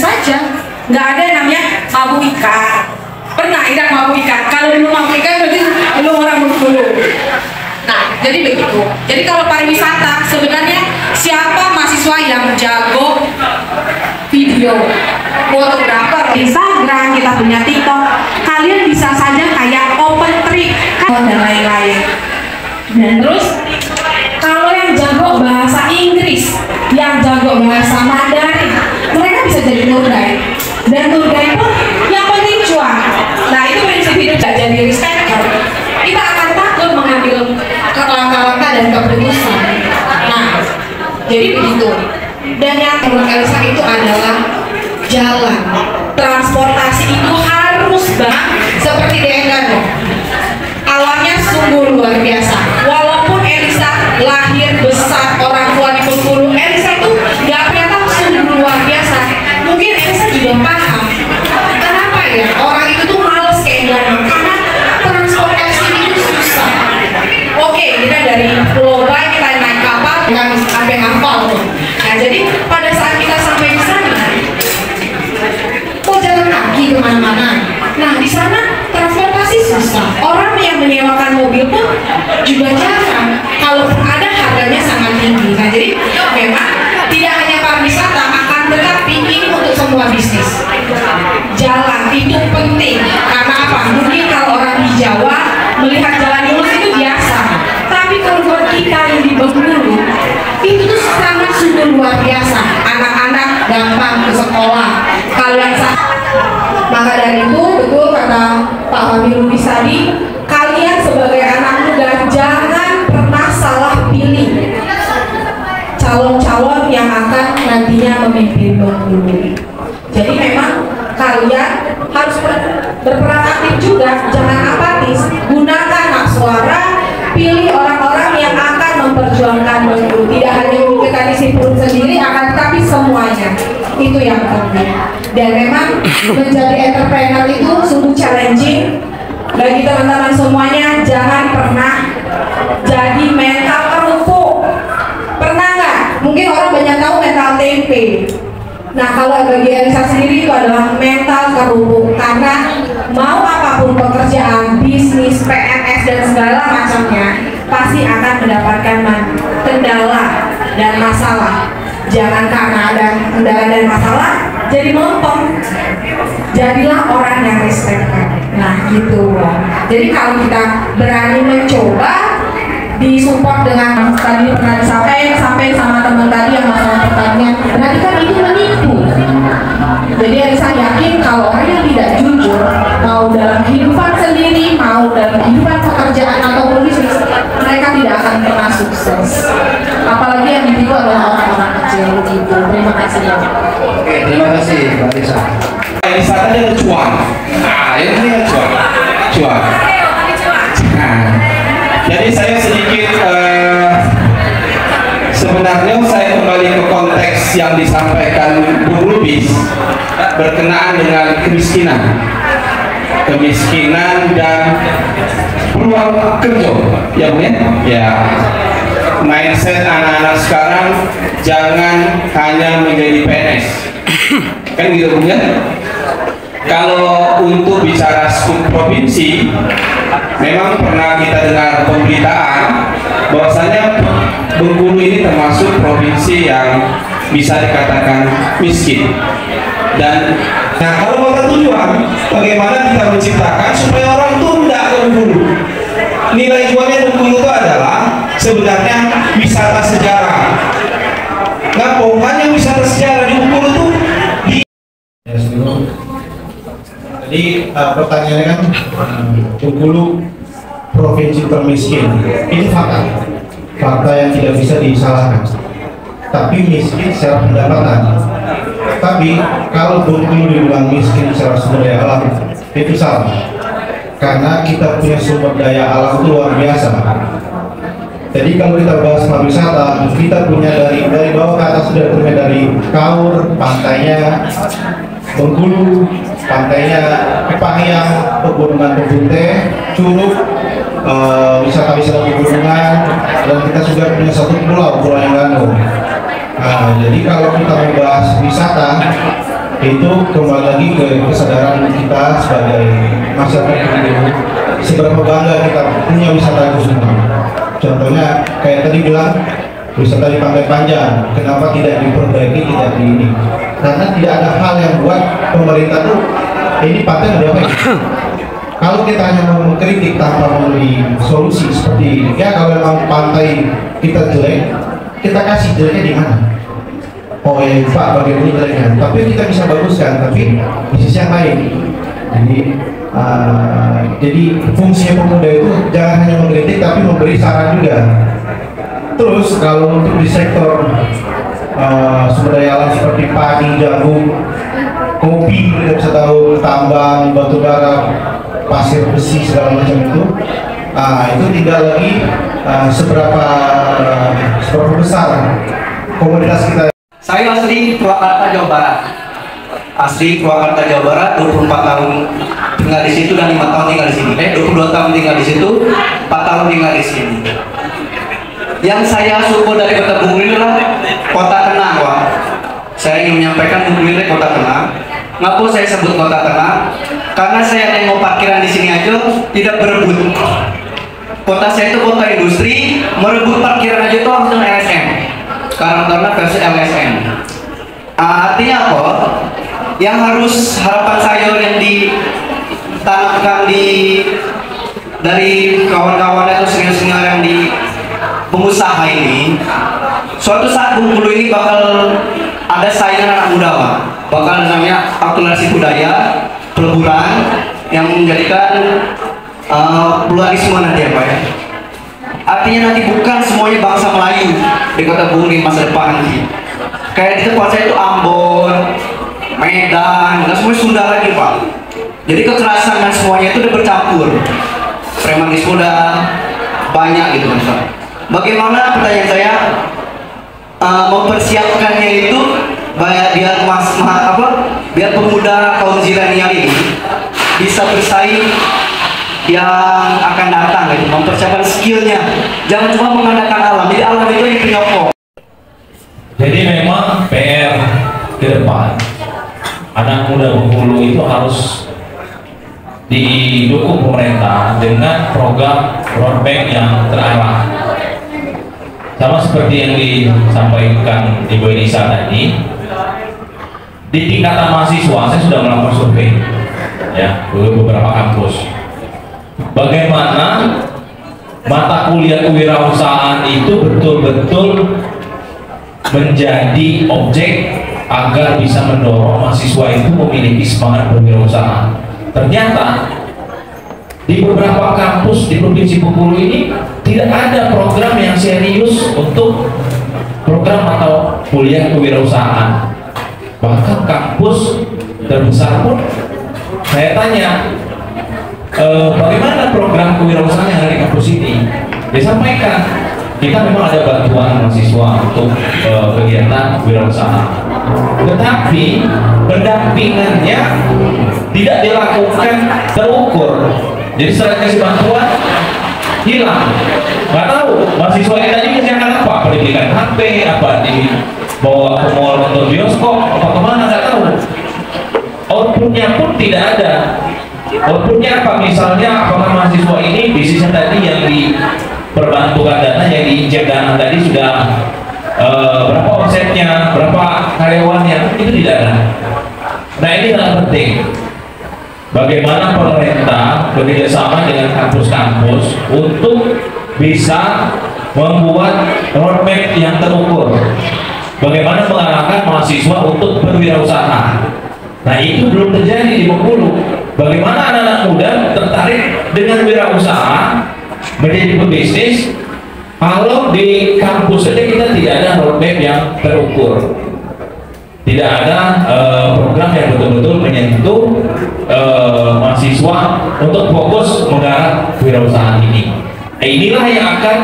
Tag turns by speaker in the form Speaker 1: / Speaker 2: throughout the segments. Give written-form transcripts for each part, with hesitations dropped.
Speaker 1: saja, nggak ada yang namanya mabuk ikan. Pernah tidak mabuk ikan? Kalau belum mabuk ikan berarti belum orang Bengkulu. Nah, jadi begitu. Jadi kalau pariwisata sebenarnya siapa mahasiswa yang jago video, fotografer, Instagram, kita punya TikTok, kalian bisa saja kayak open trip dan lain-lain. Dan terus kalau yang jago bahasa Inggris, yang jago bahasa Mandarin, mereka bisa jadi tour guide. Dan tour guide pun yang penting cuan. Nah, itu prinsip hidup gak jadi risker. Kita akan takut mengambil langkah-langkah dan keputusan. Nah, jadi begitu. Dan yang menurut Elisa itu adalah jalan. Transportasi itu harus banget seperti di Enggano. Awalnya sungguh luar biasa. Walaupun Elisa lahir besar orang tua di Bengkulu, Elisa itu nggak kelihatan sungguh luar biasa. Mungkin Elisa juga paham kenapa ya orang itu tuh males ke Enggano, karena transportasi itu susah. Oke, kita dari Pulau Bay kita naik kapal dengan sampai hafal tuh. Nah, jadi pada saat kita sampai di sana, kok jalan kaki kemana-mana. Nah, di sana transportasi susah. Orang yang menyewakan mobil pun juga jarang. Kalaupun ada, harganya sangat tinggi. Nah, jadi memang tidak hanya pariwisata, akan tetapi ini untuk semua bisnis. Jalan itu penting. Karena apa? Mungkin kalau orang di Jawa melihat jalan mulus itu biasa. Tapi kalau buat kita yang di Bengkulu, itu tuh sangat sungguh luar biasa. Anak-anak gampang ke sekolah. Kalian maka dari itu betul kata Pak Fahmi Lubis tadi, kalian sebagai anak muda jangan pernah salah pilih calon-calon yang akan nantinya memimpin Bengkulu. Jadi memang kalian harus berperan aktif juga, jangan apatis. Gunakan hak suara, pilih orang-orang yang akan memperjuangkan Bengkulu. Tidak hanya memikirkan isi perut sendiri, akan tetapi semuanya. Itu yang penting. Dan memang menjadi entrepreneur itu sungguh challenging bagi teman-teman semuanya. Jangan pernah jadi mental kerupuk. Pernah nggak? Mungkin orang banyak tahu mental tempe. Nah, kalau bagi Elisa sendiri itu adalah mental kerupuk, karena mau apapun pekerjaan, bisnis, PNS dan segala macamnya pasti akan mendapatkan kendala dan masalah. Jangan karena ada kendala dan masalah jadi melempem. Jadilah orang yang respect. Nah, gitu. Jadi kalau kita berani mencoba, disupport dengan tadi pernah sampai sama teman tadi yang masalah pertanian, berarti kan ini menipu. Jadi saya yakin kalau orang yang tidak jujur, mau dalam kehidupan sendiri, mau dalam kehidupan pekerjaan ataupun bisnis, mereka tidak akan pernah sukses. Apalagi yang ditipu adalah orang-orang kecil gitu. Terima kasih ya.
Speaker 2: Oke, terima kasih Mbak Lisa. Lisa tadi ada cuan. Nah, ini ada cuan. Nah, jadi saya sedikit sebenarnya saya kembali ke konteks yang disampaikan Bu Lubis berkenaan dengan kemiskinan dan peluang kerja, ya Bu ya. mindset anak-anak sekarang jangan hanya menjadi PNS, kan gitu ya. Kalau untuk bicara skup provinsi, memang pernah kita dengar pemberitaan bahwasanya Bengkulu ini termasuk provinsi yang bisa dikatakan miskin. Dan nah, kalau kita tujuan bagaimana kita menciptakan supaya orang itu tidak ke Bengkulu. Nilai jualnya Bengkulu itu adalah sebenarnya wisata sejarah. Nah, pokoknya wisata sejarah di Bengkulu itu di
Speaker 3: Jadi pertanyaannya kan Bengkulu provinsi termiskin. Ini fakta yang tidak bisa disalahkan. Tapi miskin secara pendapatan. Tapi kalau Bengkulu dibilang miskin secara sumber daya alam, itu salah. Karena kita punya sumber daya alam itu luar biasa. Jadi kalau kita bahas pariwisata, kita punya dari bawah ke atas sudah punya dari Kaur, pantainya Bengkulu, pantainya Kepangyang, pegunungan Pebunte, Curug, wisata-wisata pegunungan, dan kita juga punya satu pulau Enggano. Nah, jadi kalau kita membahas wisata, itu kembali lagi ke kesadaran kita sebagai masyarakat Bengkulu, seberapa bangga kita punya wisata itu semua. Contohnya kayak tadi bilang wisata di Pantai Panjang, kenapa tidak diperbaiki, tidak di ini? Karena tidak ada hal yang buat pemerintah tuh ini pantai nggak diapain. Kalau kita hanya mau mengkritik tanpa memberi solusi seperti ya, kalau memang pantai kita jelek, kita kasih jeleknya di mana? Oh ya Pak, bagaimana jeleknya? Tapi kita bisa baguskan, tapi di sisi yang lain. Jadi fungsinya pemuda itu jangan hanya mengkritik tapi memberi saran juga. Terus kalau untuk di sektor sumber daya alam seperti padi, jagung, kopi, kita bisa tahu tambang, batu bara, pasir besi segala macam itu. Itu tinggal lagi seberapa besar komunitas kita.
Speaker 4: Saya asli Purwakarta, Jawa Barat. Asli Purwakarta, Jawa Barat, 24 tahun tinggal di situ dan 5 tahun tinggal di sini. 22 tahun tinggal di situ, 4 tahun tinggal di sini. Yang saya syukur dari kota Bengkulu adalah kota tenang, Pak. Saya ingin menyampaikan Bengkulu ini kota tenang. Ngapa saya sebut kota tenang? Karena saya nengok parkiran di sini aja tidak berebut. Kota saya itu kota industri, merebut parkiran aja tuh langsung LSM. Karena versi LSM. Artinya apa? Yang harus harapan saya yang ditanamkan dari kawan-kawan atau senior-senior yang di pengusaha ini, suatu saat Bengkulu ini bakal ada saingan anak muda, Pak. Bakal namanya akulturasi budaya, peleburan yang menjadikan pluralisme nanti ya, Pak ya. Artinya nanti bukan semuanya bangsa Melayu di kota Bengkulu di masa depan nanti. Kayak di tempat saya itu Ambon, Medan, dan semuanya Sunda lagi, Pak. Jadi kekerasan dan semuanya itu udah bercampur. Premanisme udah banyak gitu kan, Pak. Bagaimana pertanyaan saya mempersiapkannya itu biar pemuda kaum zilenial ini bisa bersaing yang akan datang gitu, mempersiapkan skillnya, jangan cuma mengandalkan alam. Jadi alam itu yang penyokong.
Speaker 5: Jadi memang PR ke depan anak muda Bengkulu itu harus didukung pemerintah dengan program roadmap yang terarah. Sama seperti yang disampaikan Ibu Elisa tadi, di tingkatan mahasiswa saya sudah melakukan survei ya ke beberapa kampus. Bagaimana mata kuliah kewirausahaan itu betul-betul menjadi objek agar bisa mendorong mahasiswa itu memiliki semangat berwirausaha. Ternyata di beberapa kampus di Provinsi Bengkulu ini tidak ada program yang serius untuk program atau kuliah kewirausahaan. Bahkan kampus terbesar pun saya tanya, bagaimana program kewirausahaan yang ada di kampus ini? Dia sampaikan, kita memang ada bantuan mahasiswa untuk kegiatan kewirausahaan, tetapi pendampingannya tidak dilakukan terukur. Jadi setelah kasih bantuan hilang, nggak tahu mahasiswa kita juga yang akan HP, apa dibawa ke mall atau bioskop, apa kemana nggak tahu. Outputnya pun tidak ada. Outputnya apa? Misalnya apakah mahasiswa ini bisnisnya tadi yang diperbantukan dana, yang diinjek dana tadi sudah berapa omsetnya, berapa karyawannya, itu tidak ada. Nah ini sangat penting. Bagaimana pemerintah bekerjasama dengan kampus-kampus untuk bisa membuat roadmap yang terukur. Bagaimana mengarahkan mahasiswa untuk berwirausaha. Nah itu belum terjadi di Bengkulu. Bagaimana anak-anak muda tertarik dengan wirausaha, menjadi pebisnis, kalau di kampus saja kita tidak ada roadmap yang terukur. Tidak ada program yang betul-betul menyentuh mahasiswa untuk fokus menggarap wirausaha ini. Nah, inilah yang akan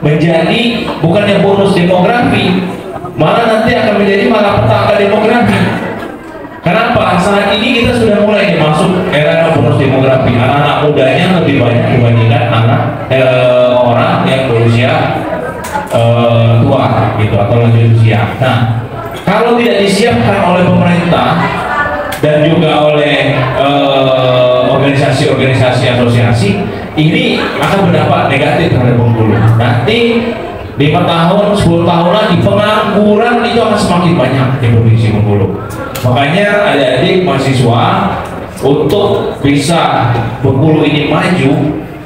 Speaker 5: menjadi bukannya bonus demografi, malah nanti akan menjadi malapetaka demografi. Kenapa? Saat ini kita sudah mulai masuk era bonus demografi. Anak-anak mudanya lebih banyak dibandingkan orang yang berusia tua gitu atau lanjut usia. Nah, kalau tidak disiapkan oleh pemerintah dan juga oleh organisasi-organisasi asosiasi, ini akan berdampak negatif terhadap Bengkulu. Nanti 5 tahun, 10 tahun lagi pengangguran itu akan semakin banyak di provinsi Bengkulu. Makanya adik-adik mahasiswa, untuk bisa Bengkulu ini maju,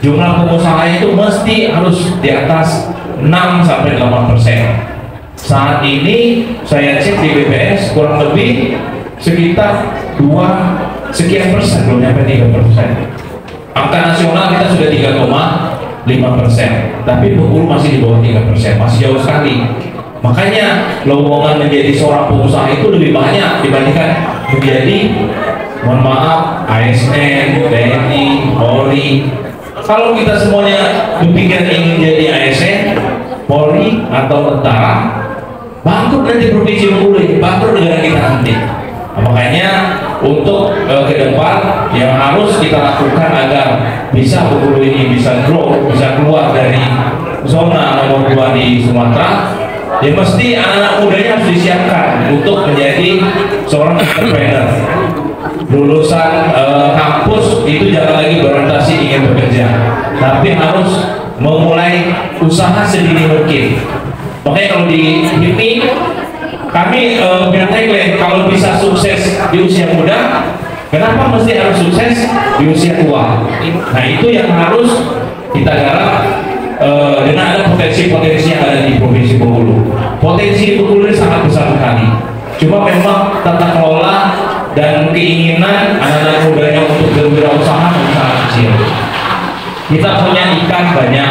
Speaker 5: jumlah pengusaha itu mesti harus di atas 6-8%. Saat ini saya cek di BPS kurang lebih sekitar 2 sekian persen, belum sampai 3%. Angka nasional kita sudah 3,5%, tapi Bengkulu masih di bawah 3%, masih jauh sekali. Makanya lowongan menjadi seorang pengusaha itu lebih banyak dibandingkan menjadi, mohon maaf, ASN, TNI, Polri. Kalau kita semuanya berpikir ingin jadi ASN, Polri atau tentara, bangkrut nanti provinsi Bengkulu ini, bangkrut negara kita nanti. Nah, makanya untuk ke depan yang harus kita lakukan agar bisa Bengkulu ini bisa grow, bisa keluar dari zona nomor 2 di Sumatera, ya mesti anak-anak mudanya harus disiapkan untuk menjadi seorang entrepreneur. Lulusan kampus itu jangan lagi berorientasi ingin bekerja, tapi harus memulai usaha sedini mungkin. Makanya kalau di HIPMI kami punya tagline, kalau bisa sukses di usia muda, kenapa mesti harus sukses di usia tua? Nah itu yang harus kita garap dengan ada potensi-potensi yang ada di provinsi Bengkulu. Potensi di Bengkulu ini sangat besar sekali. Cuma memang tata kelola dan keinginan anak-anak mudanya untuk berwirausaha sangat kecil. Kita punya ikan banyak.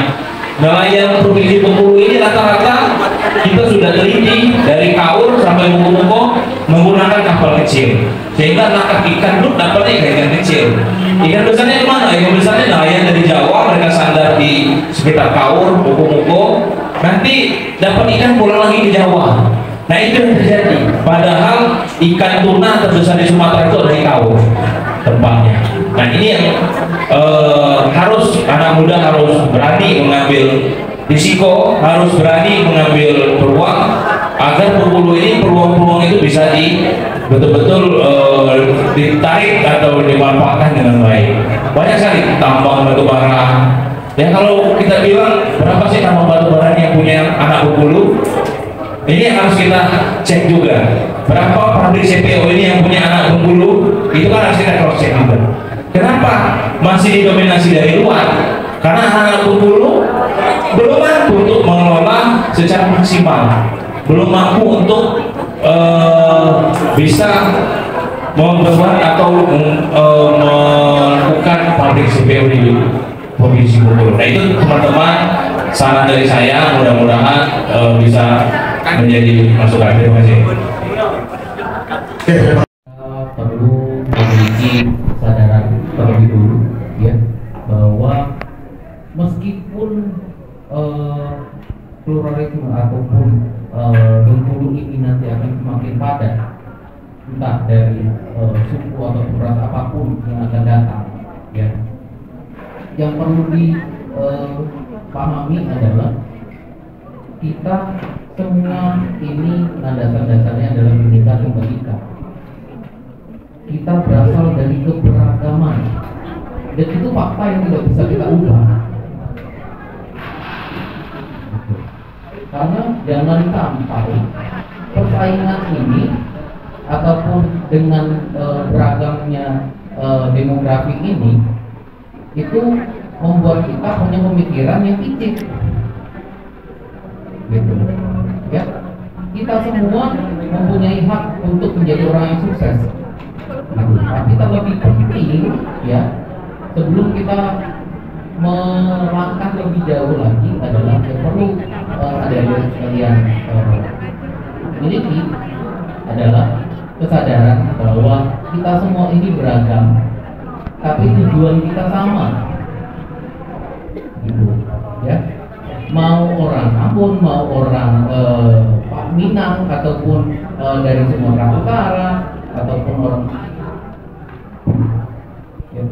Speaker 5: Nelayan provinsi Bengkulu ini rata-rata kita sudah teliti dari Kaur sampai Muko menggunakan kapal kecil, sehingga nangkap ikan pun dapatnya ikan kecil. Ikan besarnya kemana? Ikan besarnya nelayan dari Jawa, mereka sandar di sekitar Kaur, Muko, nanti dapat ikan pulang lagi ke Jawa. Nah itu yang terjadi. Padahal ikan tuna terbesar di Sumatera itu ada di Kaur tempatnya. Nah ini yang harus anak muda harus berani mengambil risiko, harus berani mengambil peluang agar Bengkulu ini peluang-peluang itu bisa betul-betul ditarik atau dimanfaatkan dengan baik. Banyak sekali tambang batu bara. Ya kalau kita bilang berapa sih tambang batu bara yang punya anak Bengkulu? Ini yang harus kita cek juga. Berapa pabrik CPO ini yang punya anak Bengkulu? Itu kan harus kita cross check juga. Kenapa masih didominasi dari luar? Karena anak Bengkulu belum mampu untuk mengelola secara maksimal, belum mampu untuk bisa membuat atau melakukan pabrik CPO di provinsi Bengkulu. Nah itu teman-teman saran dari saya, mudah-mudahan bisa menjadi masukan. Terima kasih.
Speaker 6: Perlu memiliki kesadaran terlebih dulu ya bahwa meskipun pluralisme ataupun Bengkulu ini nanti akan semakin padat, entah dari suku atau ras apapun yang akan datang ya, yang perlu dipahami adalah kita semua ini dasar-dasarnya adalah Bhinneka Tunggal Ika. Kita berasal dari keberagaman, dan itu fakta yang tidak bisa kita ubah. Karena jangan sampai persaingan ini ataupun dengan beragamnya demografi ini itu membuat kita punya pemikiran yang picik, gitu ya. Kita semua mempunyai hak untuk menjadi orang yang sukses, gitu. Tapi terlebih penting ya, sebelum kita melangkah lebih jauh lagi adalah yang perlu adik-adik sekalian miliki adalah kesadaran bahwa kita semua ini beragam, tapi tujuan kita sama, gitu ya. Mau orang Ambon, mau orang Pak Minang, ataupun dari Sumatera Utara, ataupun orang ya,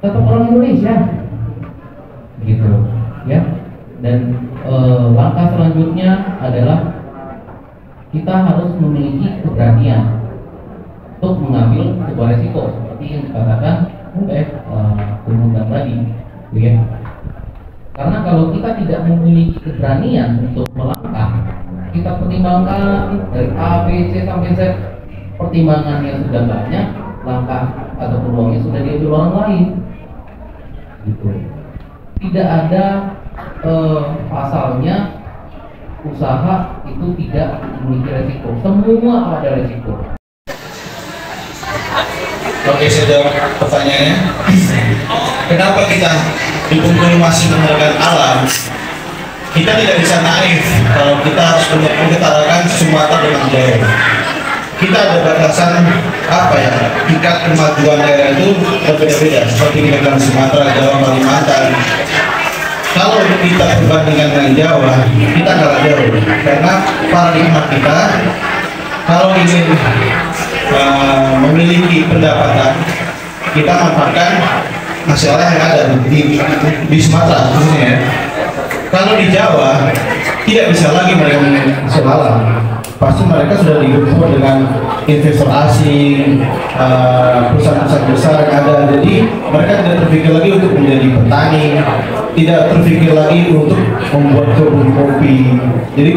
Speaker 6: tetap orang Indonesia, gitu ya. Dan langkah selanjutnya adalah kita harus memiliki keberanian untuk mengambil sebuah resiko seperti yang dikatakan oleh pengundang tadi, gitu ya. Karena kalau kita tidak memiliki keberanian untuk melangkah, kita pertimbangkan dari A, B, C sampai Z, pertimbangannya sudah banyak, langkah atau peluangnya sudah diambil orang lain, gitu. Tidak ada pasalnya usaha itu tidak memiliki resiko. Semua ada resiko.
Speaker 3: Oke, saya jawab pertanyaannya. Kenapa kita di Bengkulu masih menggunakan alam? Kita tidak bisa naif kalau kita harus mengutarakan Sumatera dengan Jawa. Kita ada batasan apa ya? Tingkat kemajuan daerah itu berbeda-beda. Seperti dengan Sumatera, Jawa, Kalimantan. Kalau kita perbandingan dengan Jawa, kita kalah jauh. Karena paradigma kita, kalau ingin memiliki pendapatan, kita manfaatkan masalah yang ada di Sumatera khususnya ya. Kalau di Jawa tidak bisa lagi mereka menghasil alam, pasti mereka sudah digempur dengan investor asing, perusahaan-perusahaan besar yang ada. Jadi mereka tidak terpikir lagi untuk menjadi petani, tidak terpikir lagi untuk membuat kebun kopi. Jadi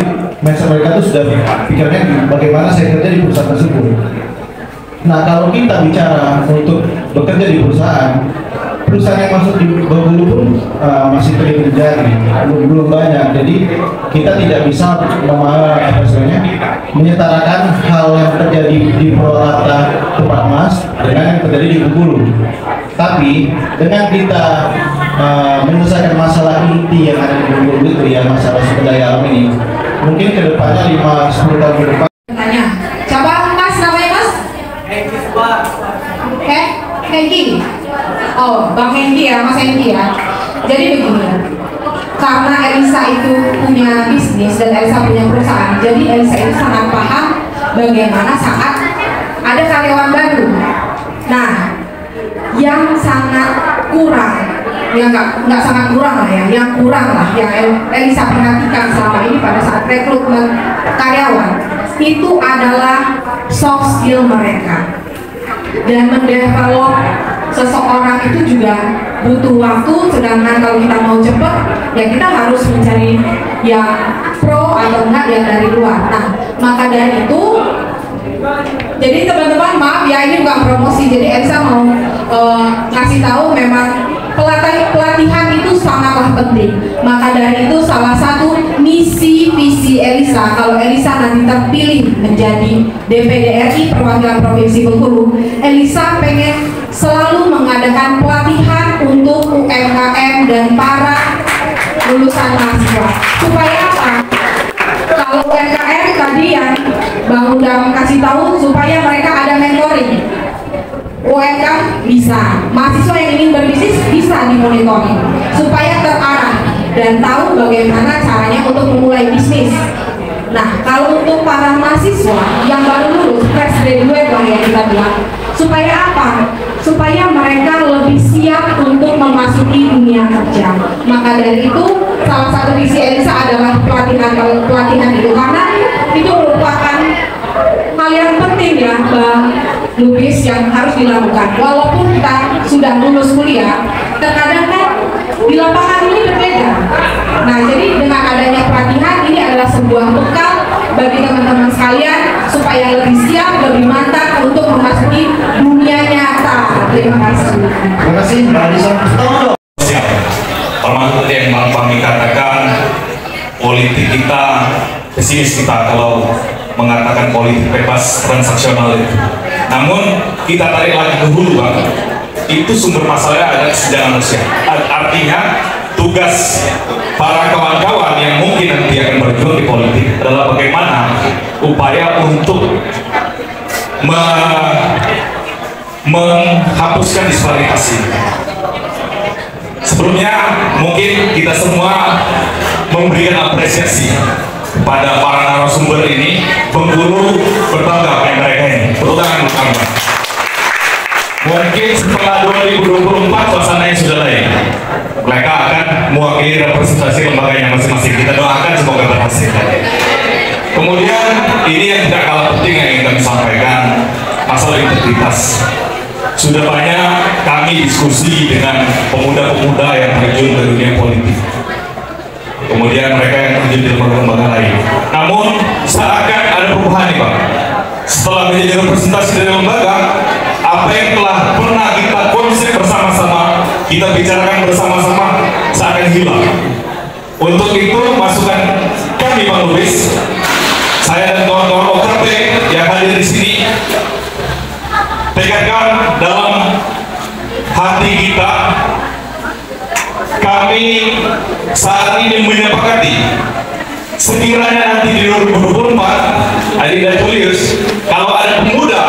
Speaker 3: mindset mereka itu sudah pikirnya bagaimana saya kerja di perusahaan tersebut. Nah, kalau kita bicara untuk bekerja di perusahaan yang masuk di Bengkulu pun masih belum terjadi, belum banyak. Jadi kita tidak bisa menyetarakan hal yang terjadi di Purwakarta Tempat Mas dengan yang terjadi di Bengkulu. Tapi dengan kita menyelesaikan masalah inti yang ada di Bengkulu itu ya, masalah sumber daya alam ini, mungkin kedepannya 5-10 tahun ke depan.
Speaker 1: Tanya, siapa Mas namanya Mas? Hengki. Oh, Bang Hengki ya, Mas Hengki ya. Jadi begini, karena Elisa itu punya bisnis dan Elisa punya perusahaan, jadi Elisa itu sangat paham bagaimana saat ada karyawan baru. Nah, yang sangat kurang, ya nggak sangat kurang lah ya, yang kurang lah yang Elisa perhatikan selama ini pada saat rekrutmen karyawan itu adalah soft skill mereka. Dan mendevelop seseorang itu juga butuh waktu, sedangkan kalau kita mau cepat ya kita harus mencari yang pro atau enggak yang dari luar. Nah, maka dari itu jadi teman-teman maaf ya, ini bukan promosi, jadi Elisa mau ngasih tahu memang pelatihan itu sangatlah penting. Maka dari itu salah satu misi visi Elisa, kalau Elisa nanti terpilih menjadi DPD RI perwakilan Provinsi Bengkulu, Elisa pengen selalu mengadakan pelatihan untuk UMKM dan para lulusan mahasiswa. Supaya apa? Kalau UMKM tadi yang Bang Undang kasih tahu, supaya mereka ada mentoring. UMKM bisa, mahasiswa yang ingin berbisnis bisa dimonitoring supaya terarah dan tahu bagaimana caranya untuk memulai bisnis. Nah, kalau untuk para mahasiswa yang baru lulus, fresh graduate lah yang kita bilang, supaya apa? Supaya mereka lebih siap untuk memasuki dunia kerja. Maka dari itu, salah satu visi Elisa adalah dengan pelatihan itu, karena itu merupakan hal yang penting ya Mbak Lubis yang harus dilakukan. Walaupun kita sudah lulus kuliah, terkadang kan di lapangan ini berbeda. Nah, jadi dengan adanya pelatihan ini adalah sebuah bekal bagi teman-teman sekalian supaya lebih siap, lebih mantap untuk memasuki dunia nyata. Terima kasih.
Speaker 3: Terima kasih Mbak Alisa.
Speaker 7: Siap. Termasuk tadi yang Bang katakan, politik kita, pesimis kita kalau mengatakan politik bebas transaksional itu. Namun kita tarik lagi ke hulu Bang, itu sumber masalahnya ada sejak manusia. Artinya tugas para kawan-kawan yang mungkin nanti akan berjuang di politik adalah bagaimana upaya untuk menghapuskan disparitas ini. Sebelumnya mungkin kita semua memberikan apresiasi pada para narasumber ini. Bengkulu berbangga pada mereka ini. Tepuk tangan untuk Anda. Mungkin setelah 2024 suasananya sudah lain. Mereka akan mewakili representasi lembaganya masing-masing. Kita doakan semoga berhasil. Kemudian ini yang tidak kalah penting yang ingin kami sampaikan, masalah integritas. Sudah banyak kami diskusi dengan pemuda-pemuda yang terjun ke dunia politik. Kemudian mereka yang terjun di lembaga-lembaga lain. Namun seakan ada perubahan nih Pak. Setelah menjadi representasi dari lembaga, apa yang telah pernah kita konsep bersama-sama, kita bicarakan bersama-sama, seakan hilang. Untuk itu masukan kami Pak Lubis, saya dan kawan-kawan OKP yang hadir di sini, tekankan dalam hati kita, kami saat ini menyepakati sekiranya nanti di 2024 Adinda Julius, kalau ada pemuda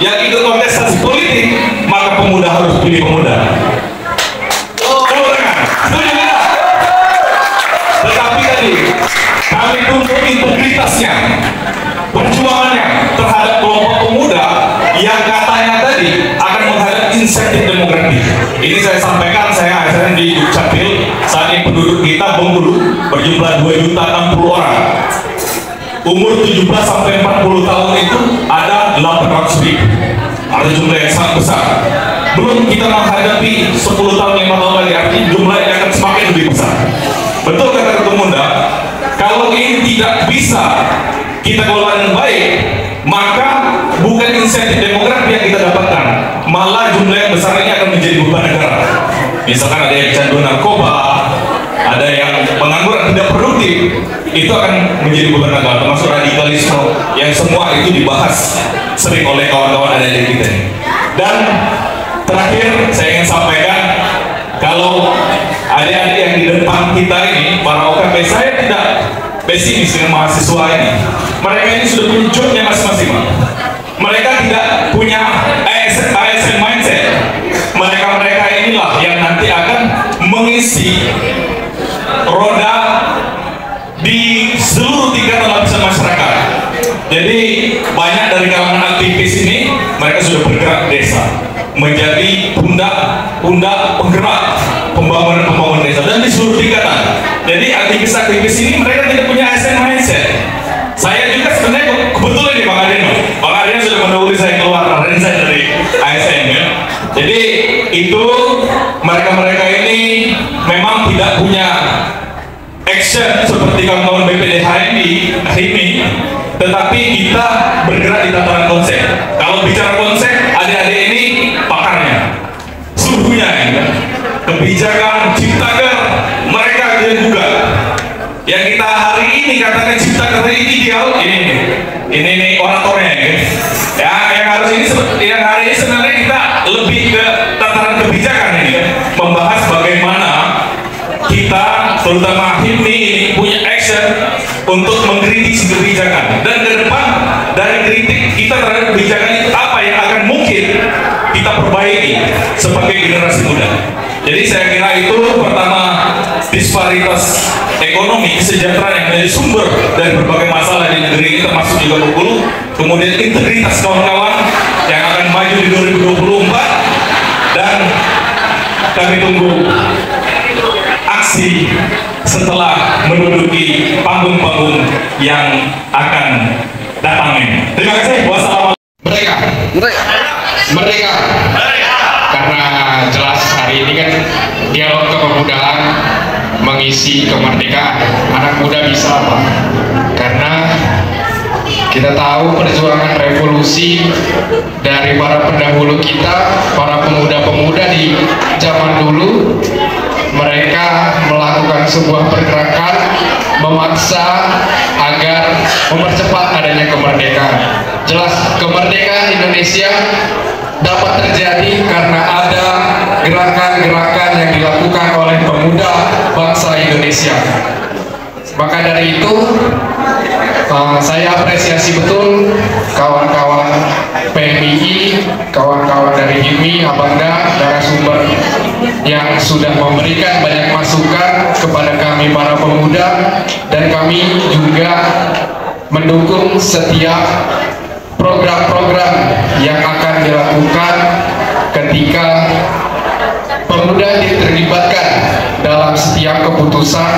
Speaker 7: yang ikut kontestasi politik, maka pemuda harus pilih pemuda. Setuju tidak? Tetapi tadi kami tuntut integritasnya, perjuangannya terhadap kelompok pemuda yang katanya tadi akan menghadapi insentif demografis. Ini saya sampaikan, saya ASN di Dukcapil, saat ini penduduk kita Bengkulu berjumlah 2.060 orang. Umur 17 sampai 40 tahun itu ada 800.000. Ada jumlah yang sangat besar. Belum kita menghadapi 10 tahun 5 tahun lagi, artinya jumlahnya akan semakin lebih besar. Betul kata Ketua Muda, kalau ini tidak bisa kita kelola dengan baik, maka bukan insentif demografi yang kita dapatkan, malah jumlah yang besar ini akan menjadi beban negara. Misalkan ada yang candu narkoba, ada yang pengangguran tidak produktif, itu akan menjadi beban negara, termasuk radikalisme yang semua itu dibahas sering oleh kawan-kawan ada di kita ini. Dan terakhir saya ingin sampaikan, kalau adik-adik yang di depan kita ini, para OKP, saya tidak pesimis dengan mahasiswa ini. Mereka ini sudah punya job-nya masing-masing. Mereka tidak punya ASN mindset. Mereka inilah yang nanti akan mengisi roda di seluruh tingkatan lapisan masyarakat. Jadi banyak dari kalangan aktivis ini, mereka sudah bergerak di desa, menjadi pundak penggerak pembangunan desa dan di seluruh tingkatan. Jadi aktivis-aktivis ini mereka tidak punya ASN mindset. Saya juga sebenarnya kebetulan nih Bang Adeno. Bang Adeno sudah mendahului saya keluar dari ASN ya. Jadi itu mereka ini memang tidak punya action seperti kawan-kawan BPD HMI, tetapi kita bergerak di tataran konsep. Kalau bicara konsep, adik-adik ini pakarnya, suhunya ya. Kebijakan ciptaker mereka yang gugat. Yang kita hari ini katakan ciptaker ini ideal, ini oratornya ya. Yang harus ini yang hari ini sebenarnya kita lebih ke tataran kebijakan ini ya. Membahas bagaimana kita terutama HIPMI ini punya action untuk mengkritisi kebijakan, dan ke depan dari kritik kita terhadap kebijakan itu apa yang akan mungkin kita perbaiki sebagai generasi muda. Jadi saya kira itu pertama, disparitas ekonomi kesejahteraan yang menjadi sumber dari berbagai masalah di negeri ini termasuk juga Bengkulu. Kemudian integritas kawan-kawan yang akan maju di 2024, dan kami tunggu aksi setelah menduduki di panggung-panggung yang akan datang ini. Terima kasih. Wassalamualaikum.
Speaker 2: Merdeka. Karena jelas hari ini kan dialog kepemudaan mengisi kemerdekaan. Anak muda bisa apa? Karena kita tahu perjuangan revolusi dari para pendahulu kita, para pemuda-pemuda di zaman dulu, mereka melakukan sebuah pergerakan memaksa agar mempercepat adanya kemerdekaan. Jelas kemerdekaan Indonesia dapat terjadi karena ada gerakan-gerakan yang dilakukan oleh pemuda bangsa Indonesia. Maka dari itu saya apresiasi betul kawan-kawan PMII, kawan-kawan dari HIMI, Abangda, narasumber yang sudah memberikan banyak masukan kepada kami para pemuda, dan kami juga mendukung setiap program-program yang akan dilakukan ketika pemuda terlibatkan dalam setiap keputusan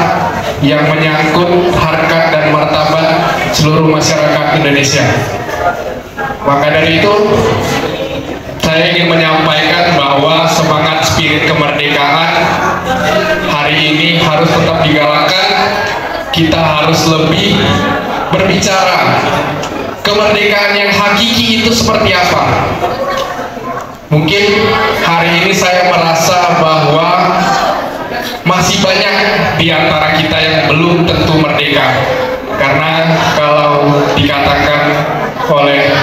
Speaker 2: yang menyangkut harkat dan martabat seluruh masyarakat Indonesia. Maka dari itu saya ingin menyampaikan bahwa semangat spirit kemerdekaan hari ini harus tetap digalakkan. Kita harus lebih berbicara kemerdekaan yang hakiki itu seperti apa. Mungkin hari ini saya merasa bahwa masih banyak di antara kita yang belum tentu merdeka. Karena kalau dikatakan oleh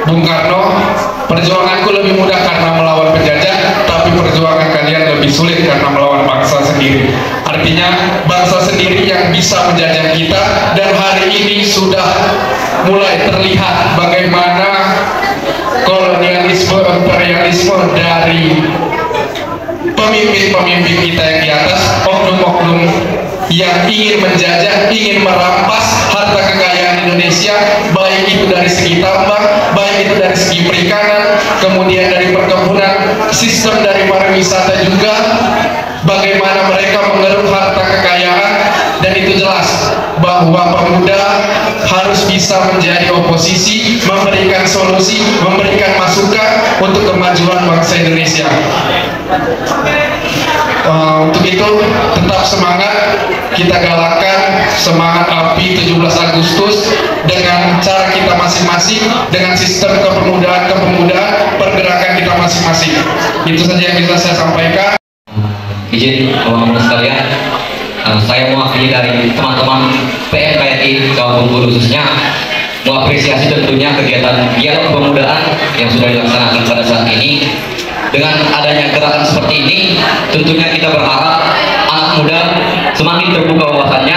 Speaker 2: Bung Karno, perjuanganku lebih mudah karena melawan penjajah, tapi perjuangan kalian lebih sulit karena melawan bangsa sendiri. Artinya bangsa sendiri yang bisa menjajah kita, dan hari ini sudah mulai terlihat bagaimana kolonialisme, imperialisme dari pemimpin-pemimpin kita yang di atas, oknum-oknum yang ingin menjajah, ingin merampas harta kekayaan Indonesia, baik itu dari segi tambang, baik itu dari segi perikanan, kemudian dari perkebunan, sistem dari pariwisata juga, bagaimana mereka mengeruk harta kekayaan. Dan itu jelas bahwa pemuda harus bisa menjadi oposisi, memberikan solusi, memberikan masukan untuk kemajuan bangsa Indonesia. Untuk itu tetap semangat, kita galakkan semangat api 17 Agustus dengan cara kita masing-masing, dengan sistem kepemudaan pergerakan kita masing-masing. Itu saja yang bisa saya sampaikan.
Speaker 8: Izin teman-teman sekalian, saya mewakili dari teman-teman PMKRI Jawa Bengkulu khususnya mengapresiasi tentunya kegiatan dialog kepemudaan yang sudah dilaksanakan pada saat ini. Dengan adanya gerakan seperti ini, tentunya kita berharap anak muda semakin terbuka wawasannya,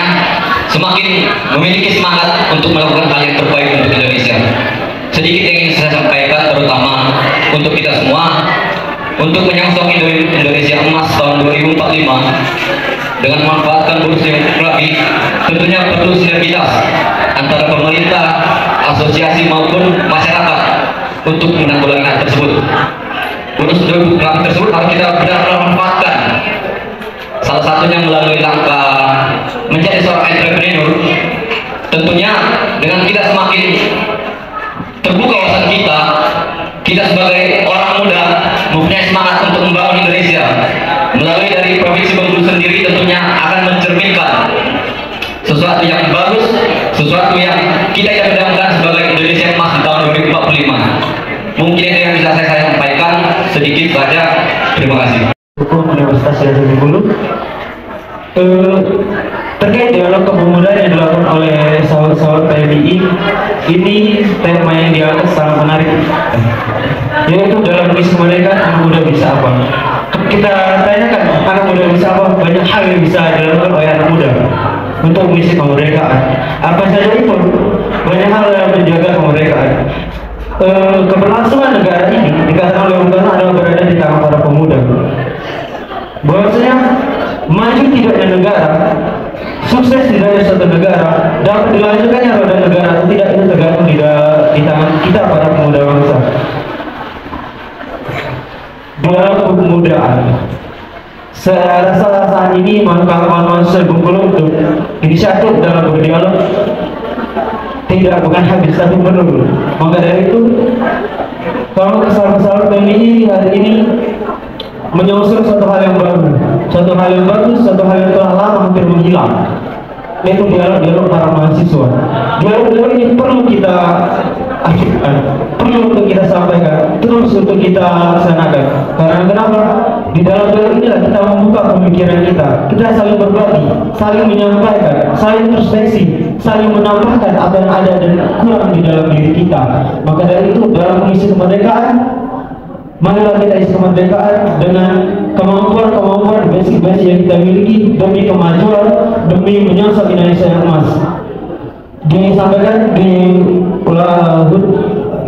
Speaker 8: semakin memiliki semangat untuk melakukan hal yang terbaik untuk Indonesia. Sedikit yang ingin saya sampaikan, terutama untuk kita semua, untuk menyongsong Indonesia emas tahun 2045 dengan memanfaatkan bonus demografi, tentunya perlu sinergitas antara pemerintah, asosiasi maupun masyarakat untuk menanggulangi hal tersebut. Bonus demografi tersebut harus kita benar-benar manfaatkan. Salah satunya melalui langkah menjadi seorang entrepreneur. Tentunya dengan kita semakin terbuka wawasan kita sebagai orang muda mempunyai semangat untuk membangun Indonesia. Melalui dari Provinsi Bengkulu sendiri tentunya akan mencerminkan sesuatu yang bagus, sesuatu yang kita idam-idamkan sebagai Indonesia emas di tahun 2045. Mungkin itu yang bisa saya sampaikan sedikit saja. Terima kasih.
Speaker 9: Hukum Universitas Gajah Bengkulu terkait dialog kepemudaan yang dilakukan oleh sahabat-sahabat PMII, ini tema yang diangkat sangat menarik, yaitu dalam misi mereka anak muda bisa apa. Kita tanyakan anak muda bisa apa, banyak hal yang bisa dilakukan oleh anak muda untuk misi kemerdekaan. Apa saja itu? Banyak hal yang menjaga kemerdekaan. Keberlangsungan negara ini dikatakan oleh Bung Karno adalah berada di tangan para pemuda. Bahwasanya maju tidaknya negara, sukses tidaknya suatu negara, dapat dilanjutkannya roda negara atau tidak, itu tergantung di tangan kita para pemuda bangsa. Dalam kepemudaan, Saya rasa saat ini mahasiswa Bengkulu untuk inisiatif dalam berdialog bukan habis tapi menurun. Maka dari itu, kalau kesalahan-kesalahan PMI hari ini menyusul suatu hal yang baru, suatu hal yang bagus, suatu hal yang telah lama hampir menghilang, yaitu dialog para mahasiswa. Dialog ini perlu kita aktifkan, perlu untuk kita sampaikan, terus untuk kita laksanakan. Karena kenapa? Di dalam dialog inilah kita membuka pemikiran kita, kita saling berbagi, saling menyampaikan, saling introspeksi, saling menambahkan apa yang ada dan kurang di dalam diri kita. Maka dari itu, dalam mengisi kemerdekaan, marilah kita isi kemerdekaan dengan kemampuan-kemampuan basic-basic yang kita miliki demi kemajuan, demi menyongsong Indonesia yang emas. Disampaikan di HUT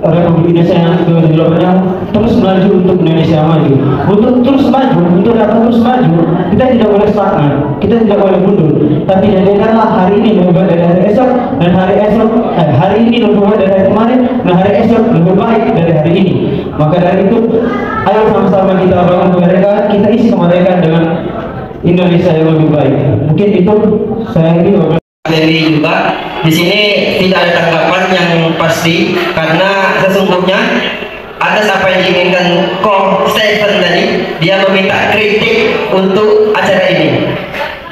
Speaker 9: Republik Indonesia yang ke-8 terus melaju untuk Indonesia yang maju. Untuk terus maju, untuk dapat terus maju, kita tidak boleh stagnan, kita tidak boleh mundur. Tapi jadikanlah hari ini lebih baik dari hari esok, dan hari ini lebih baik dari hari kemarin, dan hari esok lebih baik dari hari ini. Maka dari itu, ayo sama-sama kita bangun kemerdekaan, kita isi kemerdekaan dengan Indonesia yang lebih baik. Mungkin itu saya ini.
Speaker 10: Dari juga di sini tidak ada tanggapan yang pasti karena sesungguhnya atas apa yang diinginkan Ko Stephen tadi, dia meminta kritik untuk acara ini.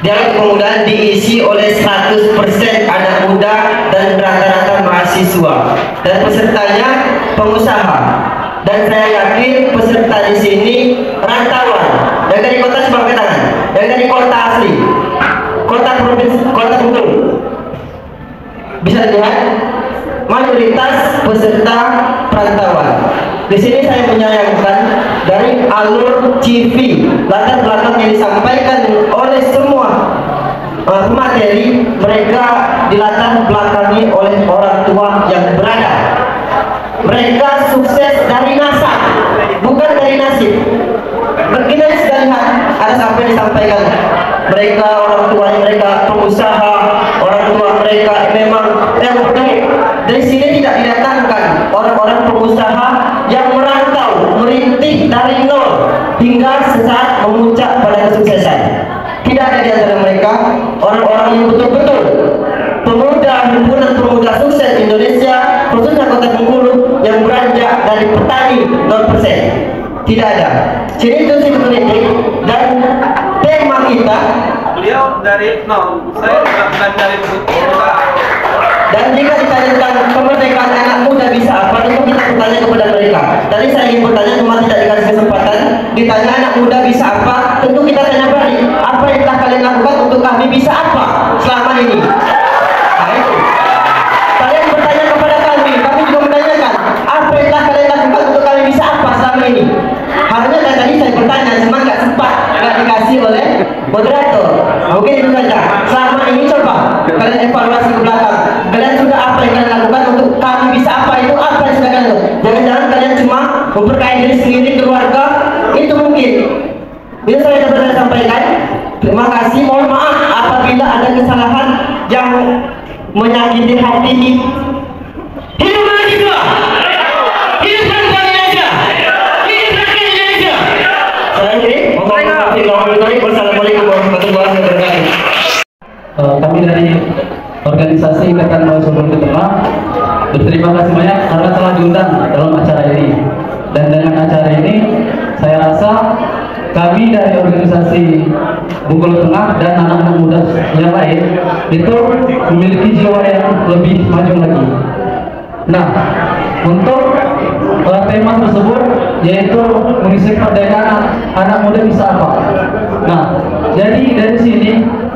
Speaker 10: Dialog Kepemudaan diisi oleh 100% anak muda dan rata-rata mahasiswa, dan pesertanya pengusaha. Dan saya yakin peserta di sini rantauan, yang dari kota Sebangketangan, yang dari kota asli, kota provinsi, kota Bengkulu. Bisa dilihat mayoritas peserta perantauan. Di sini saya menyayangkan dari alur CV, latar belakang yang disampaikan oleh semua materi, mereka dilatar belakangi oleh orang tua yang berada. Mereka sukses dari nasab, bukan dari nasib. Kita sudah lihat ada sampai disampaikan mereka orang tua mereka pengusaha, orang tua mereka memang yang berbaik. Dari sini tidak didatangkan orang-orang pengusaha yang merantau, merintih dari nol hingga sesaat memuncak pada kesuksesan. Tidak ada di antara mereka orang-orang yang betul-betul pemuda, himpunan pemuda sukses Indonesia, khususnya Kota Bengkulu, yang beranjak dari petani 0%. Tidak ada. Jadi itu sih kritik, dan tema kita
Speaker 4: beliau dari nol, saya juga bukan dari pengusaha.
Speaker 10: Dan jika ditanyakan kemerdekaan anak muda bisa apa, itu kita bertanya kepada mereka. Tadi saya ingin bertanya, cuma tidak dikasih kesempatan. Ditanya anak muda bisa apa, tentu kita tanya balik, apa yang telah kalian lakukan untuk kami bisa apa selama ini? Nah itu. Kalian bertanya kepada kami juga menanyakan, apa yang telah kalian lakukan untuk kami bisa apa selama ini? Harusnya tadi saya bertanya, cuma nggak sempat, nggak dikasih oleh moderator. Mungkin itu saja. Selama ini coba kalian evaluasi ke belakang. Kalian sudah apa yang kalian lakukan untuk kami bisa apa, itu apa yang sudah kalian lakukan. Jangan-jangan kalian cuma memperkaya diri sendiri, keluarga, itu mungkin. Itu saya dapat saya sampaikan. Terima kasih, mohon maaf apabila ada kesalahan yang menyakiti hati ini. Hidup mahasiswa, hidup bangsa Indonesia, hidup rakyat Indonesia. Saya ini, wassalamualaikum warahmatullahi wabarakatuh.
Speaker 6: Kami dari organisasi Ikatan Mahasiswa Bengkulu Tengah berterima kasih banyak karena telah diundang dalam acara ini. Dan dengan acara ini, saya rasa kami dari organisasi Bengkulu Tengah dan anak-anak muda yang lain itu memiliki jiwa yang lebih maju lagi. Nah, untuk tema tersebut yaitu mengisi kemerdekaan anak muda bisa apa. Nah, jadi dari sini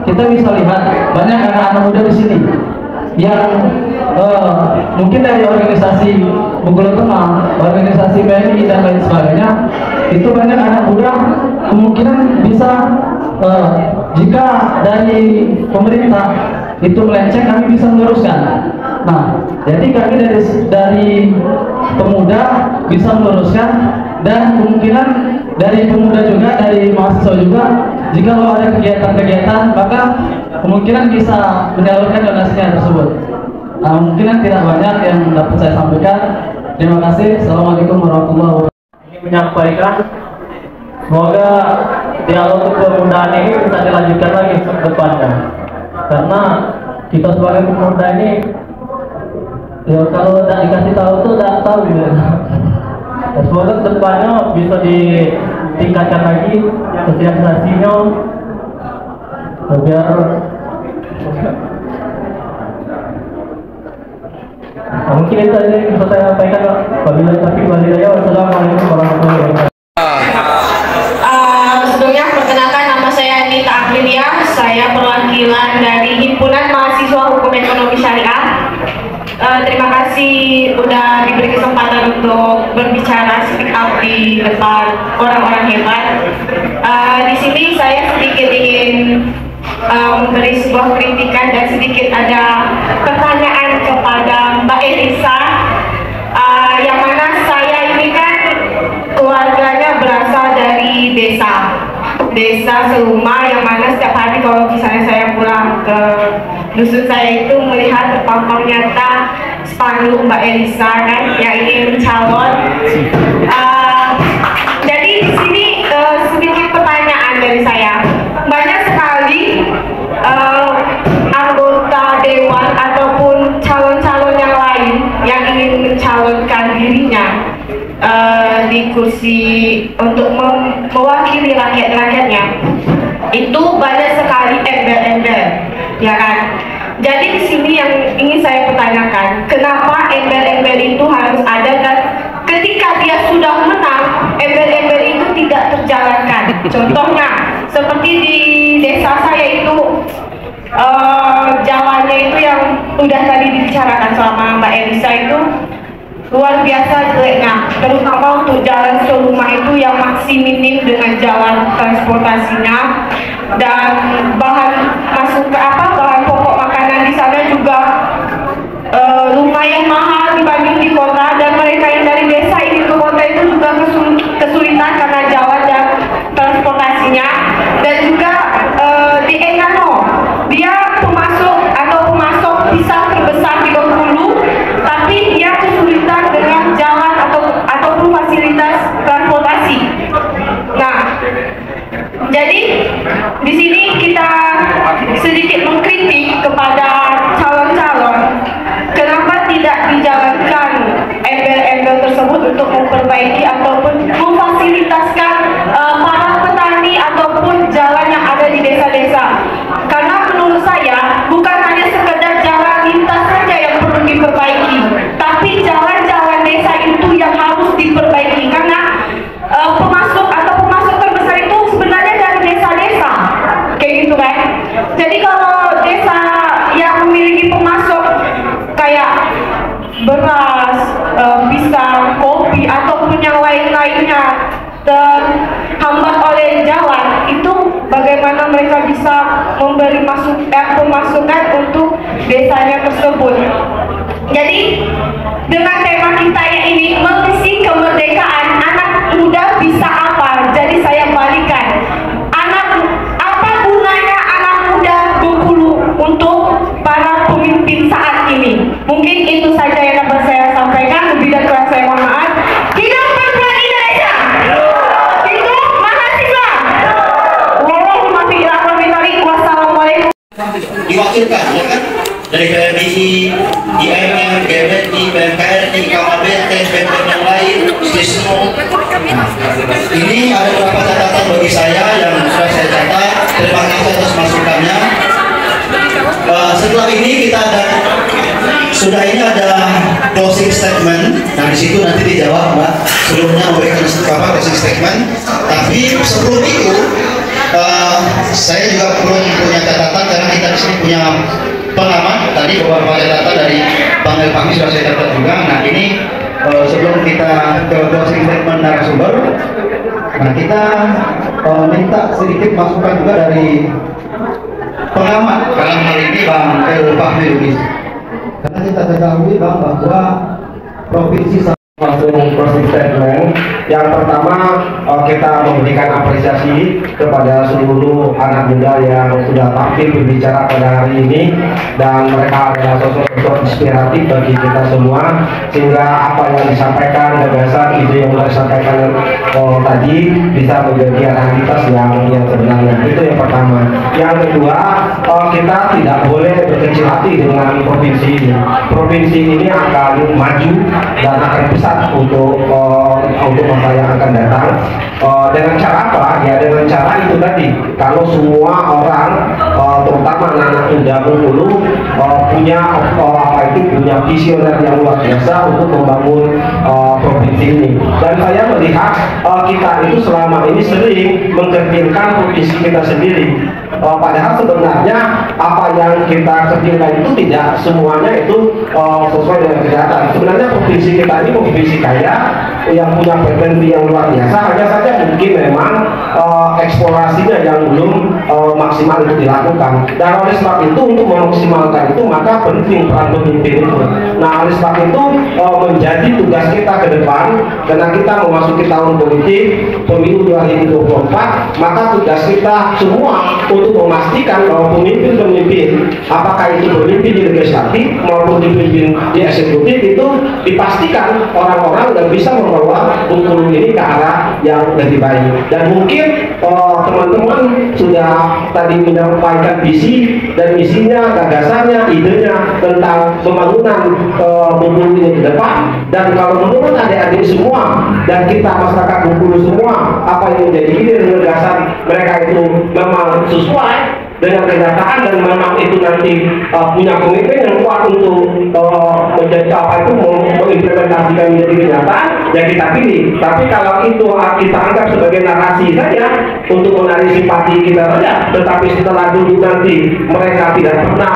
Speaker 6: kita bisa lihat banyak anak-anak muda di sini yang mungkin dari organisasi Bengkulu Tengah, organisasi PMI dan lain sebagainya, itu banyak anak muda kemungkinan bisa jika dari pemerintah itu melenceng, kami bisa meluruskan. Nah, jadi kami dari pemuda bisa meluruskan, dan kemungkinan dari pemuda juga, dari mahasiswa juga, jika ada kegiatan-kegiatan, maka kemungkinan bisa menyalurkan donasinya tersebut. Nah, kemungkinan tidak banyak yang dapat saya sampaikan. Terima kasih. Assalamualaikum warahmatullahi wabarakatuh.
Speaker 9: Ingin menyampaikan semoga dialog kepemudaan ini bisa dilanjutkan lagi ke depannya, karena kita sebagai pemuda ini ya kalau tidak dikasih tahu tuh tidak tahu gitu. Semoga ke depannya bisa ditingkatkan lagi sosialisasinya biar mungkin itu aja yang bisa saya sampaikan. Wassalamualaikum warahmatullahi wabarakatuh.
Speaker 11: Sebelumnya perkenalkan, nama saya Nita Aprilia, saya perwakilan dari Himpunan Mahasiswa Hukum Ekonomi Syariah. Terima kasih udah diberi kesempatan untuk berbicara speak up di depan orang-orang hebat. Di sini saya sedikit ingin memberi sebuah kritikan dan sedikit ada pertanyaan kepada Mbak Elisa, yang mana saya ini kan keluarganya berasal dari desa serumah, yang mana setiap hari kalau misalnya saya pulang ke dusun saya itu melihat terpampang nyata spanduk Mbak Elisa kan yang ingin mencalon. Jadi di sini sedikit pertanyaan dari saya. Banyak sekali anggota dewan ataupun calon-calon yang lain yang ingin mencalonkan dirinya di kursi untuk mewakili rakyat-rakyatnya. Itu banyak sekali embel-embel, ya kan? Jadi di sini yang ingin saya pertanyakan, kenapa embel-embel itu harus ada, dan ketika dia sudah menang, embel-embel itu tidak terjalankan. Contohnya seperti di desa saya itu jalannya itu yang udah tadi dibicarakan sama Mbak Elisa itu luar biasa jeleknya, terutama untuk jalan serumah itu yang masih minim dengan jalan transportasinya, dan bahan masuk ke bahan pokok makanan di sana juga lumayan mahal dibanding di kota, dan mereka yang dari desa ini ke kota itu juga kesulitan karena jalan dan transportasinya. Dan juga di Engano, dia pemasok pisang terbesar di Bengkulu, tapi dia kesulitan dengan jalan ataupun fasilitas transportasi. Nah, jadi di sini kita sedikit mengkritik kepada calon-calon, kenapa tidak dijalankan embel-embel tersebut untuk memperbaiki ataupun memfasilitaskan para petani ataupun jalan yang ada di desa-desa. Karena menurut saya bukan hanya sekedar jalan lintas saja yang perlu diperbaiki, tapi jalan-jalan desa itu yang harus diperbaiki, karena pemasok terbesar itu sebenarnya dari desa-desa, kayak gitu kan. Jadi kalau desa yang memiliki pemasok kayak beras, pisang, kopi ataupun yang lain-lainnya terhambat oleh jalan, itu bagaimana mereka bisa memberi pemasukan untuk desanya tersebut. Jadi dengan tema kita ini, mengisi kemerdekaan anak muda bisa apa? Jadi saya balikan, apa gunanya anak muda Bengkulu untuk para pemimpin saat ini? Mungkin itu saja yang dapat saya sampaikan. Lebih dan kurang saya mohon maaf. Hidup perempuan Indonesia, hidup mahasiswa. Wassalamualaikum.
Speaker 12: Diwakilkan, ya kan? Dari PMI, IMF, GMI, BMKRI, KKBT, BPN yang lain, SISMO. Ini ada beberapa catatan bagi saya yang sudah saya catat. Terima kasih atas masukannya. Setelah ini kita ini ada closing statement. Nah, di situ nanti dijawab, Mbak. Sebelumnya memberikan closing statement. Tapi sebelum itu, saya juga belum punya catatan karena kita di sini punya pengamat. Tadi beberapa catatan dari Bang Elfahmi sudah saya catat juga. Nah, ini sebelum kita ke closing statement narasumber, nah kita minta sedikit masukan juga dari pengamat dalam hal ini Bang Elfahmi Lubis. Karena kita ketahui Bang bahwa provinsi langsung closing statement.
Speaker 13: Yang pertama, kita memberikan apresiasi kepada seluruh anak muda yang sudah tampil berbicara pada hari ini, dan mereka adalah sosok-sosok inspiratif bagi kita semua, sehingga apa yang disampaikan, gagasan, ide yang disampaikan tadi bisa menjadi realitas yang sebenarnya. Itu yang pertama. Yang kedua, kita tidak boleh berkecil hati dengan provinsi ini. Provinsi ini akan maju dan akan besar untuk masa yang akan datang. Dengan cara apa? Ya dengan cara itu tadi. Kalau semua orang, terutama anak-anak muda Bengkulu, punya punya visioner yang luar biasa untuk membangun provinsi ini. Dan saya melihat kita itu selama ini sering mengkerdilkan provinsi kita sendiri. Padahal sebenarnya apa yang kita kerdilkan itu tidak semuanya itu sesuai dengan kenyataan. Sebenarnya provinsi kita ini provinsi kaya yang punya potensi yang luar biasa, hanya saja mungkin memang eksplorasinya yang belum maksimal itu dilakukan. Dan oleh sebab itu untuk memaksimalkan itu maka penting peran pemimpin itu. Nah oleh sebab itu menjadi tugas kita ke depan, karena kita memasuki tahun politik pemilu 2024, maka tugas kita semua untuk memastikan bahwa pemimpin-pemimpin, apakah itu pemimpin di legislatif maupun pemimpin di eksekutif, itu dipastikan orang-orang yang bisa membawa Bengkulu ini ke arah yang lebih baik. Dan mungkin teman-teman sudah tadi menyampaikan visi dan misinya, gagasannya, idenya tentang pembangunan Bengkulu ini ke depan. Dan kalau menurut adik-adik semua dan kita masyarakat Bengkulu semua, apa yang menjadi ide dan gagasan mereka itu memang sesuai dengan kenyataan dan memang itu nanti punya komitmen yang kuat untuk menjadi mengimplementasikan menjadi kenyataan, ya kita pilih. Tapi kalau itu kita anggap sebagai narasi saja untuk menarik simpati kita saja, tetapi setelah dulu nanti mereka tidak pernah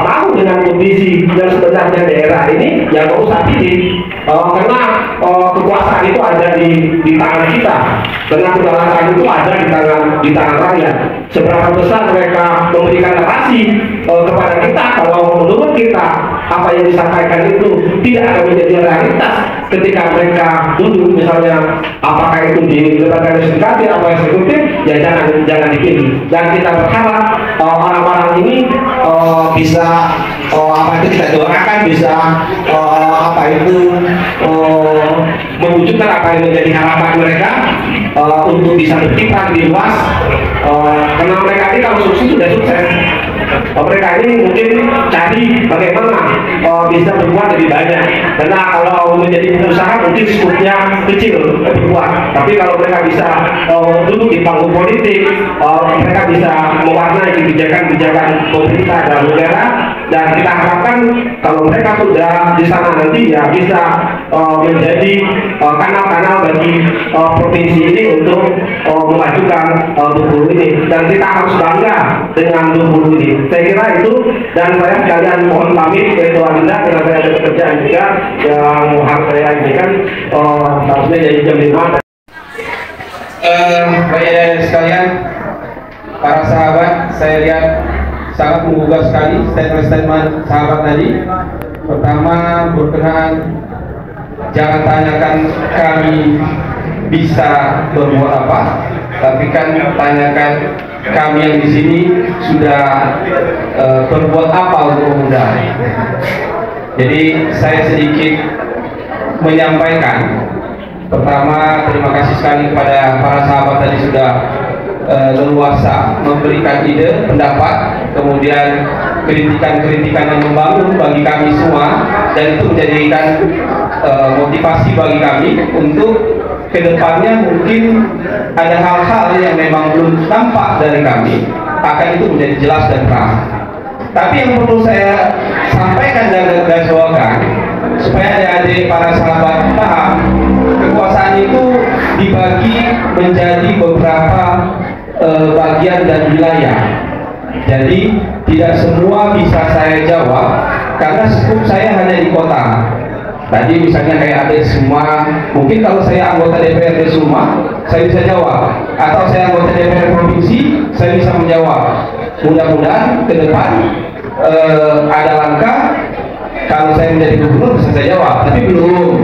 Speaker 13: tahu dengan kondisi yang sebenarnya daerah ini, ya nggak usah pilih. Karena kekuasaan itu ada di tangan kita, karena kedaulatan itu ada di tangan rakyat. Seberapa besar mereka memberikan narasi kepada kita, kalau menurut kita apa yang disampaikan itu tidak akan menjadi realitas ketika mereka duduk, misalnya apakah itu di lembaga legislatif atau eksekutif, ya jangan dipilih. Dan kita berharap orang-orang ini bisa kita doakan bisa mewujudkan apa yang menjadi harapan mereka untuk bisa berkiprah di luas, karena mereka ini kalau sukses sudah sukses. Mereka ini mungkin cari bagaimana bisa berbuat lebih banyak, karena kalau menjadi pengusaha mungkin skupnya kecil berbuat, tapi kalau mereka bisa duduk di panggung politik, mereka bisa mewarnai kebijakan-kebijakan pemerintah dan negara. Dan kita harapkan kalau mereka sudah di sana nanti ya bisa menjadi kanal-kanal bagi provinsi ini untuk memajukan Bengkulu ini, dan kita harus bangga dengan Bengkulu ini. Saya kira itu, dan saya sekalian mohon pamit ke Tuan Anda karena saya ada pekerjaan juga yang harus saya lanjutkan. Seharusnya jadi jam 5.
Speaker 2: Baik sekalian, para sahabat, saya lihat sangat menggugah sekali statement-statement sahabat tadi. Pertama, berkenaan jangan tanyakan kami bisa berbuat apa, tapi kan tanyakan kami yang di sini sudah berbuat apa untuk pemuda. Jadi saya sedikit menyampaikan. Pertama, terima kasih sekali kepada para sahabat tadi sudah leluasa memberikan ide, pendapat, kemudian kritikan-kritikan yang membangun bagi kami semua, dan itu menjadikan motivasi bagi kami untuk kedepannya mungkin ada hal-hal yang memang belum tampak dari kami, akan itu menjadi jelas dan terang. Tapi yang perlu saya sampaikan dan garisbawahi supaya adik-adik para sahabat paham, kekuasaan itu dibagi menjadi beberapa bagian dan wilayah. Jadi tidak semua bisa saya jawab karena skup saya hanya di kota. Tadi misalnya kayak adik semua, mungkin kalau saya anggota DPRD semua, saya bisa jawab. Atau saya anggota DPR provinsi, saya bisa menjawab. Mudah-mudahan ke depan ada langkah kalau saya menjadi gubernur bisa saya jawab, tapi belum.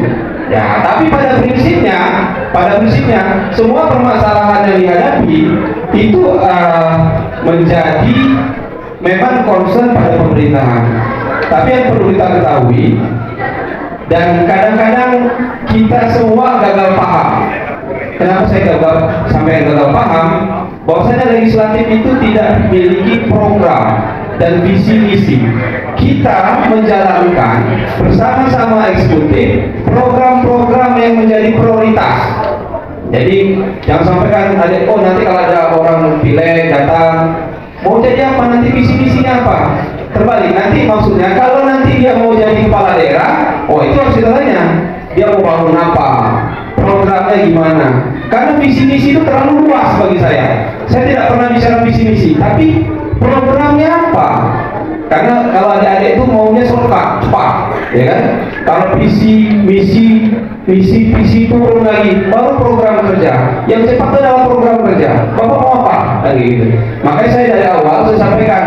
Speaker 2: Ya, tapi pada prinsipnya pada prinsipnya semua permasalahan yang dihadapi itu menjadi memang concern pada pemerintahan. Tapi yang perlu kita ketahui, dan kadang-kadang kita semua gagal paham. Kenapa saya gagal paham? Bahwasanya legislatif itu tidak memiliki program dan visi misi. Kita menjalankan bersama-sama eksekutif program-program yang menjadi prioritas. Jadi jangan sampaikan ada nanti kalau ada orang pileg datang mau jadi apa, nanti visi misinya apa. Terbalik, nanti maksudnya kalau nanti dia mau jadi kepala daerah, itu harus kita tanya dia mau bangun apa, programnya gimana. Karena visi misi itu terlalu luas bagi saya. Saya tidak pernah bicara visi misi, tapi programnya apa? Karena kalau adik-adik itu maunya shortcut, cepat, ya kan? Kalau visi turun lagi, baru program kerja. Yang cepat itu adalah program kerja. Bapak mau apa? Lagi gitu. Makanya saya dari awal saya sampaikan,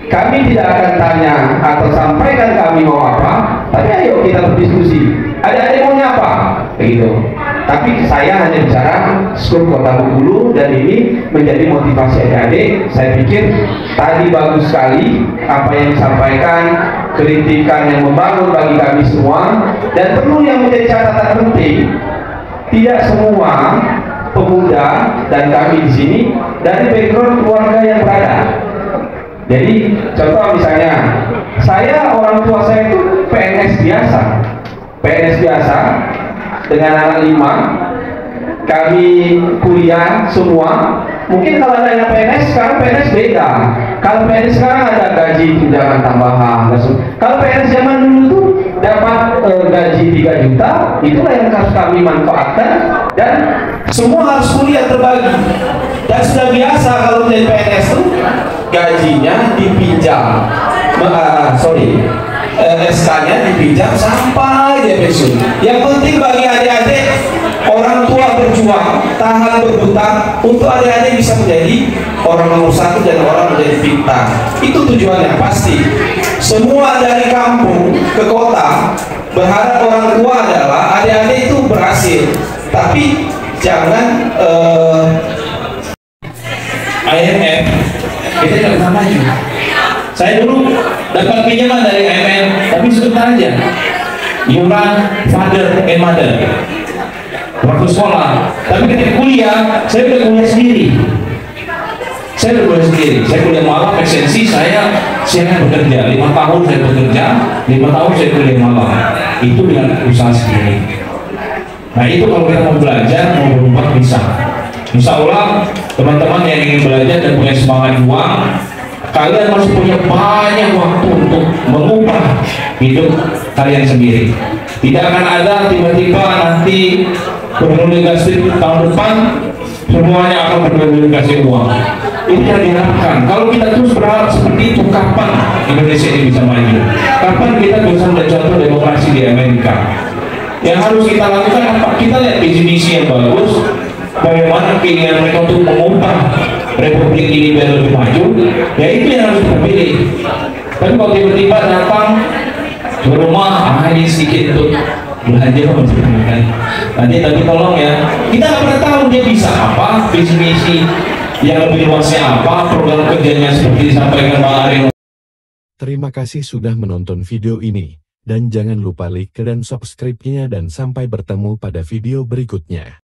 Speaker 2: kami tidak akan tanya atau sampaikan kami mau apa, tapi ayo kita berdiskusi. Adik-adik maunya apa? Begitu. Tapi saya hanya bicara skop Kota Bengkulu, dan ini menjadi motivasi adik-adik. Saya pikir tadi bagus sekali apa yang disampaikan, kritikan yang membangun bagi kami semua. Dan perlu yang menjadi catatan penting, tidak semua pemuda dan kami di sini dari background keluarga yang berada. Jadi contoh misalnya, saya orang tua saya itu PNS biasa dengan anak 5. Kami kuliah semua. Mungkin kalau ada yang PNS, sekarang PNS beda. Kalau PNS sekarang ada gaji tunjangan tambahan. Kalau PNS zaman dulu tuh dapat gaji 3 juta, itulah yang harus kami manfaatkan, dan semua harus kuliah terbagi. Dan sudah biasa kalau menjadi PNS tuh gajinya dipinjam, SK-nya dipinjam sampai dia pensiun. Yang penting bagi adik-adik, orang tua berjuang, tahan berhutang untuk adik-adik bisa menjadi orang nomor 1 dan orang menjadi pintar. Itu tujuannya pasti. Semua dari kampung ke kota berharap orang tua adalah adik-adik itu berhasil. Tapi jangan
Speaker 5: IMF kita nggak pernah maju. Saya dulu dapat pinjaman dari IMF, tapi sebentar aja. Iuran father and mother waktu sekolah. Tapi ketika kuliah, saya udah kuliah sendiri. Saya kuliah malam, esensi saya bekerja. 5 tahun saya bekerja, 5 tahun saya kuliah malam. Itu dengan usaha sendiri. Nah itu kalau kita mau belajar, mau berubah bisa. Insya Allah teman-teman yang ingin belajar dan punya semangat juang, kalian masih punya banyak waktu untuk mengubah hidup kalian sendiri. Tidak akan ada tiba-tiba nanti bermula gastrik tahun depan semuanya akan berdikasih uang. Ini yang diharapkan. Kalau kita terus berharap seperti itu, kapan Indonesia ini bisa maju? Kapan kita bisa melihat contoh demokrasi di Amerika? Yang harus kita lakukan apa? Kita lihat visi misi yang bagus, bagaimana keinginan mereka untuk mengubah Republik ini biar lebih maju, ya itu yang harus kita pilih. Tapi kalau tiba-tiba datang ke rumah, ini sedikit untuk belanja, nanti tapi tolong ya, kita nggak pernah tahu dia bisa apa, visi misi yang lebih luasnya apa, program kerjanya seperti disampaikan Bang Ariel.
Speaker 14: Terima kasih sudah menonton video ini, dan jangan lupa like dan subscribe-nya, dan sampai bertemu pada video berikutnya.